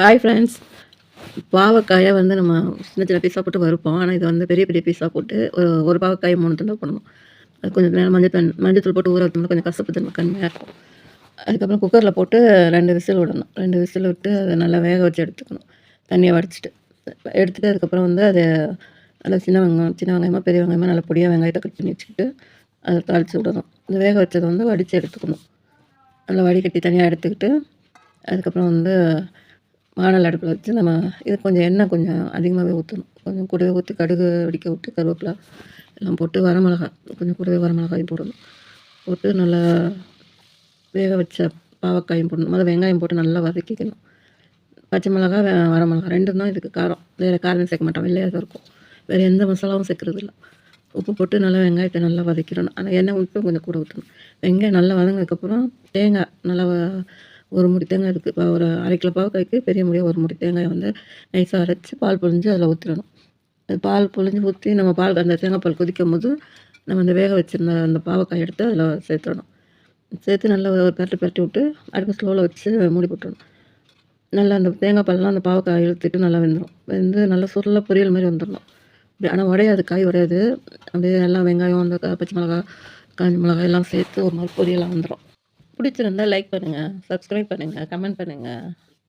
Hi friends. பாவக்காய வந்து நம்ம சின்ன சின்ன பீஸா போட்டு வறுப்போம். ஆனா இது வந்து பெரிய பெரிய பீஸா போட்டு ஒரு பாவக்காய 3 துண்டா போடணும். அது கொஞ்சம் நேரம் மஞ்சத்தூள் போட்டு ஊற வைக்கணும்னா கொஞ்சம் கசப்பு தன்மை கம்மியா இருக்கும். அதுக்கப்புறம் குக்கரில் போட்டு 2 விசில் விடணும். 2 விசில் விட்டு அதை நல்லா வேக வச்சு எடுத்துக்கணும். தண்ணியை வடிச்சிட்டு எடுத்துட்டு அதுக்கப்புறம் வந்து அதை நல்லா சின்ன வெங்காயமாக பெரிய வெங்காயமாக நல்லா பொடியாக வெங்காயத்தை கட் பண்ணி வச்சுக்கிட்டு அதை தாளித்து விடணும். இந்த வேக வச்சதை வந்து வடித்து எடுத்துக்கணும். நல்லா வடிகட்டி தனியாக எடுத்துக்கிட்டு அதுக்கப்புறம் வந்து வானல் அடுப்பில் வச்சு நம்ம இது கொஞ்சம் எண்ணெய் கொஞ்சம் அதிகமாகவே ஊற்றணும். கொஞ்சம் கூடவே ஊற்றி கடுகு வெடிக்க விட்டு கருவேப்பிலை எல்லாம் போட்டு வரமிளகா கொஞ்சம் கூடவே வரமிளகாயும் போடணும். போட்டு நல்லா வேக வச்ச பாவக்காயும் போடணும். முதல்ல வெங்காயம் போட்டு நல்லா வதக்கிக்கணும். பச்சை மிளகா வரமிளகா 2 தான் இதுக்கு காரம். வேறு காரம் சேர்க்க மாட்டோம், வெள்ளையாக தான் இருக்கும். வேறு எந்த மசாலாவும் சேர்க்குறது இல்லை. உப்பு போட்டு நல்லா வெங்காயத்தை நல்லா வதக்கிடணும். ஆனால் எண்ணெய் விட்டு கொஞ்சம் கூட ஊற்றணும். வெங்காயம் நல்லா வதங்கினதுக்கப்புறம் தேங்காய் நல்லா ஒரு முடி தேங்காய் இருக்குது. இப்போ ஒரு 1/2 கிலோ பாவக்காய்க்கு பெரிய முடியாக ஒரு முடி தேங்காயை வந்து நைஸாக அரைச்சி பால் புழிஞ்சு அதில் ஊற்றிடணும். அது பால் புழிஞ்சு ஊற்றி நம்ம அந்த தேங்காய் பால் கொதிக்கும் போது நம்ம அந்த வேக வச்சுருந்த அந்த பாவக்காய் எடுத்து அதில் சேர்த்துடணும். சேர்த்து நல்லா ஒரு பரட்டி விட்டு அடுப்பு ஸ்லோவில் வச்சு மூடி போட்டுடணும். நல்லா அந்த தேங்காய் பால்லாம் அந்த பாவக்காய் இழுத்துட்டு நல்லா வெந்துடும். வெந்து நல்லா சுருளாக பொரியல் மாதிரி வந்துடணும். ஆனால் உடையாது, காய் உடையாது. அப்படியே எல்லாம் வெங்காயம் அந்த பச்சை மிளகா காஞ்ச மிளகாய் எல்லாம் சேர்த்து ஒரு மாதிரி பொரியலாக வந்துடும். பிடிச்சிருந்தா லைக் பண்ணுங்கள், சப்ஸ்கிரைப் பண்ணுங்கள், கமெண்ட் பண்ணுங்கள்.